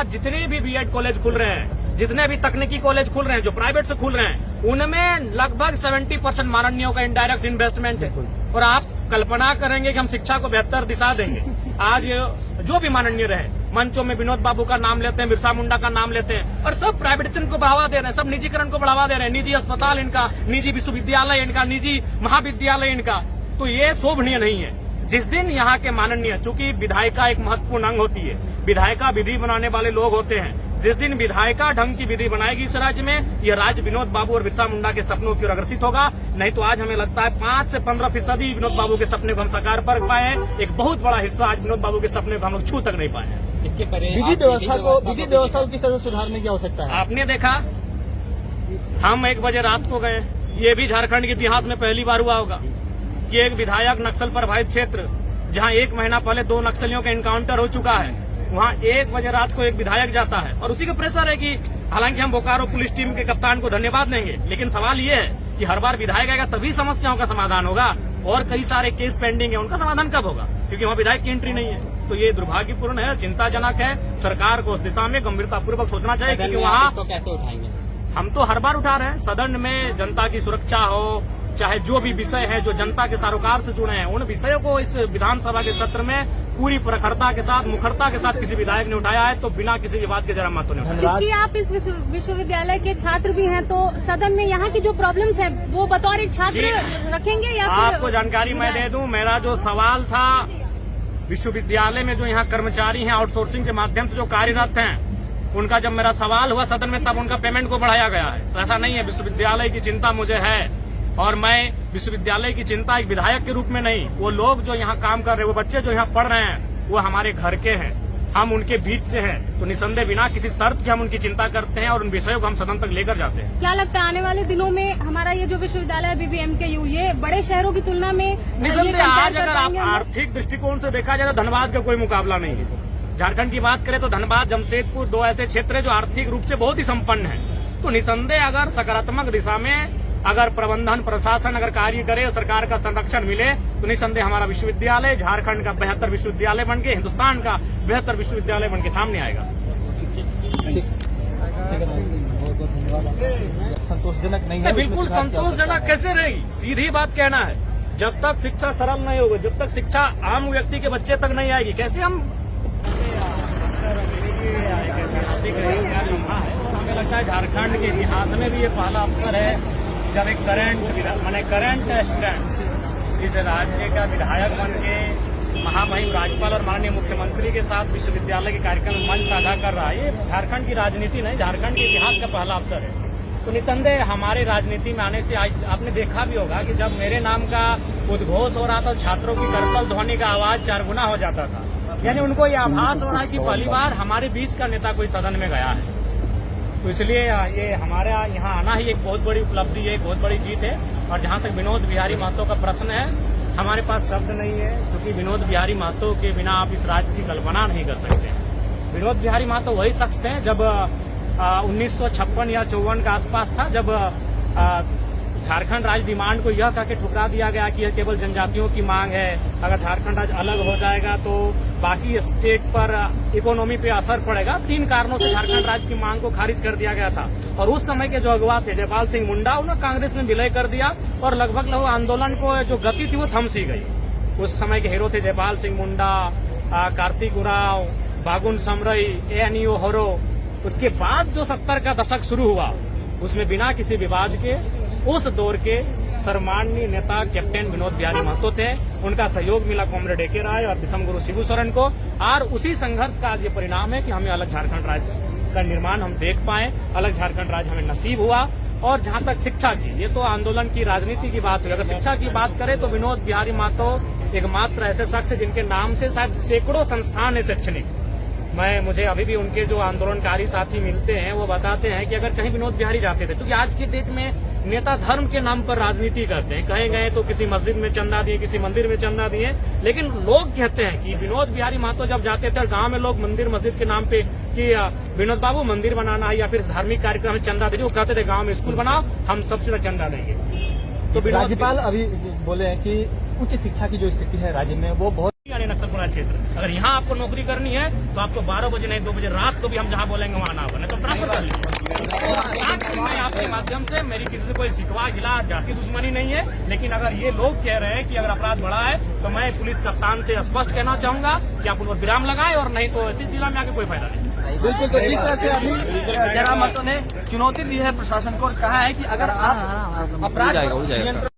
आज जितने भी बीएड कॉलेज खुल रहे हैं, जितने भी तकनीकी कॉलेज खुल रहे हैं, जो प्राइवेट से खुल रहे हैं, उनमें लगभग 70% माननीयों का इनडायरेक्ट इन्वेस्टमेंट है। और आप कल्पना करेंगे कि हम शिक्षा को बेहतर दिशा देंगे। आज जो भी माननीय रहे, मंचों में विनोद बाबू का नाम लेते हैं, बिरसा मुंडा का नाम लेते हैं, और सब प्राइवेटाइजेशन को बढ़ावा दे रहे हैं, सब निजीकरण को बढ़ावा दे रहे हैं। निजी अस्पताल इनका, निजी विश्वविद्यालय इनका, निजी महाविद्यालय इनका, तो ये शोभनीय नहीं है। जिस दिन यहाँ के माननीय, चूंकि विधायिका एक महत्वपूर्ण अंग होती है, विधायिका विधि बनाने वाले लोग होते हैं, जिस दिन विधायिका ढंग की विधि बनाएगी इस राज्य में, यह राज्य विनोद बाबू और बिरसा मुंडा के सपनों की ओर अग्रसित होगा। नहीं तो आज हमें लगता है 5 से 15% विनोद बाबू के सपने को हम साकार कर पाए हैं। एक बहुत बड़ा हिस्सा आज विनोद बाबू के सपने को हम लोग छू तक नहीं पाए हैं। इसके विधि व्यवस्था को किस तरह से सुधारने की आवश्यकता है? आपने देखा, हम 1 बजे रात को गए, ये भी झारखंड के इतिहास में पहली बार हुआ होगा कि एक विधायक नक्सल प्रभावित क्षेत्र, जहां 1 महीना पहले 2 नक्सलियों का एनकाउंटर हो चुका है, वहां 1 बजे रात को एक विधायक जाता है। और उसी का प्रेशर है कि हालांकि हम बोकारो पुलिस टीम के कप्तान को धन्यवाद देंगे, लेकिन सवाल ये है कि हर बार विधायक आएगा तभी समस्याओं का समाधान होगा, और कई सारे केस पेंडिंग है, उनका समाधान कब होगा? क्योंकि वहां विधायक की एंट्री नहीं है। तो ये दुर्भाग्यपूर्ण है, चिंताजनक है। सरकार को उस दिशा में गंभीरतापूर्वक सोचना चाहिए, क्योंकि वहां कैसे उठाएंगे? हम तो हर बार उठा रहे हैं। सदन में जनता की सुरक्षा हो, चाहे जो भी विषय है जो जनता के सरोकार से जुड़े हैं, उन विषयों को इस विधानसभा के सत्र में पूरी प्रखरता के साथ, मुखरता के साथ किसी विधायक ने उठाया है, तो बिना किसी विवाद के जरा मत होने। क्योंकि आप इस विश्वविद्यालय के छात्र भी हैं, तो सदन में यहाँ की जो प्रॉब्लम्स है वो बतौर एक छात्र रखेंगे या आपको जानकारी मैं दे दूं, मेरा जो सवाल था, विश्वविद्यालय में जो यहाँ कर्मचारी हैं आउटसोर्सिंग के माध्यम से जो कार्यरत हैं, उनका जब मेरा सवाल हुआ सदन में, तब उनका पेमेंट को बढ़ाया गया है। तो ऐसा नहीं है, विश्वविद्यालय की चिंता मुझे है, और मैं विश्वविद्यालय की चिंता एक विधायक के रूप में नहीं, वो लोग जो यहाँ काम कर रहे हैं, वो बच्चे जो यहाँ पढ़ रहे हैं, वो हमारे घर के हैं, हम उनके बीच से हैं, तो निसंदेह बिना किसी शर्त के हम उनकी चिंता करते हैं और उन विषयों को हम सदन तक लेकर जाते हैं। क्या लगता है आने वाले दिनों में हमारा ये जो विश्वविद्यालय है BBMKU, ये बड़े शहरों की तुलना में निसंदेह आज अगर आप आर्थिक दृष्टिकोण से देखा जाए तो धनबाद का कोई मुकाबला नहीं है। झारखंड की बात करें तो धनबाद, जमशेदपुर 2 ऐसे क्षेत्र है जो आर्थिक रूप से बहुत ही संपन्न है। तो निसंदेह अगर सकारात्मक दिशा में अगर प्रबंधन प्रशासन अगर कार्य करे और सरकार का संरक्षण मिले, तो निसंदेह हमारा विश्वविद्यालय झारखंड का बेहतर विश्वविद्यालय बनके, हिंदुस्तान का बेहतर विश्वविद्यालय बनके सामने आएगा। संतोषजनक नहीं है? बिल्कुल संतोषजनक कैसे रहेगी? सीधी बात कहना है, जब तक शिक्षा सरल नहीं होगी, जब तक शिक्षा आम व्यक्ति के बच्चे तक नहीं आएगी, कैसे हम हमें लगता है झारखंड के इतिहास में भी ये पहला अवसर है जब एक करंट स्टूडेंट इस राज्य का विधायक बन के महामहिम राज्यपाल और माननीय मुख्यमंत्री के साथ विश्वविद्यालय के कार्यक्रम में मंच साझा कर रहा है। ये झारखंड की राजनीति नहीं, झारखंड के इतिहास का पहला अवसर है। तो निसंदेह हमारे राजनीति में आने से आज आपने देखा भी होगा कि जब मेरे नाम का उद्घोष हो रहा था, छात्रों की करतल ध्वनि का आवाज 4 गुना हो जाता था। यानी उनको ये आभास हो रहा है कि पहली बार हमारे बीच का नेता कोई सदन में गया है। तो इसलिए ये हमारा यहाँ आना ही एक बहुत बड़ी उपलब्धि है, एक बहुत बड़ी जीत है। और जहाँ तक विनोद बिहारी महतो का प्रश्न है, हमारे पास शब्द नहीं है, क्योंकि विनोद बिहारी महतो के बिना आप इस राज्य की कल्पना नहीं कर सकते। विनोद बिहारी महतो वही शख्स थे जब 1956 या 54 के आसपास था, जब झारखंड राज्य डिमांड को यह कह के ठुकरा दिया गया कि यह केवल जनजातियों की मांग है, अगर झारखंड राज्य अलग हो जाएगा तो बाकी स्टेट पर इकोनॉमी पे असर पड़ेगा। 3 कारणों से झारखंड राज्य की मांग को खारिज कर दिया गया था। और उस समय के जो अगवा थे जयपाल सिंह मुंडा, उन्होंने कांग्रेस में विलय कर दिया और लगभग आंदोलन को जो गति थी वो थम सी गई। उस समय के हीरो थे जयपाल सिंह मुंडा, कार्तिक उरांव, बागुन समरई, ANU होरो। उसके बाद जो 70 का दशक शुरू हुआ, उसमें बिना किसी विवाद के उस दौर के सर्वमान्य नेता कैप्टन विनोद बिहारी महतो थे। उनका सहयोग मिला कॉमरेड AK राय और दिसम गुरु शिबू सोरेन को, और उसी संघर्ष का आज ये परिणाम है कि हमें अलग झारखंड राज्य का निर्माण हम देख पाए, अलग झारखंड राज्य हमें नसीब हुआ। और जहां तक शिक्षा की, ये तो आंदोलन की राजनीति की बात हुई, अगर शिक्षा की बात करें तो विनोद बिहारी महतो एकमात्र ऐसे शख्स है जिनके नाम से शायद सैकड़ों संस्थान है शैक्षणिक। मुझे अभी भी उनके जो आंदोलनकारी साथी मिलते हैं वो बताते हैं कि अगर कहीं विनोद बिहारी जाते थे, क्योंकि आज की डेट में नेता धर्म के नाम पर राजनीति करते हैं, कहीं गए तो किसी मस्जिद में चंदा दिए, किसी मंदिर में चंदा दिए, लेकिन लोग कहते हैं कि विनोद बिहारी महतो जब जाते थे गांव में लोग मंदिर मस्जिद के नाम पे कि विनोद बाबू मंदिर बनाना है या फिर धार्मिक कार्यक्रम में चंदा दीजिए, वो कहते थे गाँव में स्कूल बनाओ, हम सबसे चंदा देंगे। तो राज्यपाल अभी बोले हैं कि उच्च शिक्षा की जो स्थिति है राज्य में वो बहुत मधेपुरा क्षेत्र। अगर यहाँ आपको नौकरी करनी है तो आपको 12 बजे नहीं 2 बजे रात को भी हम जहाँ बोलेंगे वहाँ ना बने, तो ट्रांसफर कर लीजिए। मैं आपके माध्यम से, मेरी किसी से कोई शिकवा गिला जाति दुश्मनी नहीं है, लेकिन अगर ये लोग कह रहे हैं कि अगर अपराध बढ़ा है तो मैं पुलिस कप्तान से स्पष्ट कहना चाहूंगा कि आप उन पर विराम लगाएं, और नहीं तो ऐसी जिला में आके कोई फायदा नहीं। बिल्कुल, तो जिस तरह से अभी जयराम महतो ने चुनौती दी है प्रशासन को और कहा है कि अगर आप अपराध नियंत्रण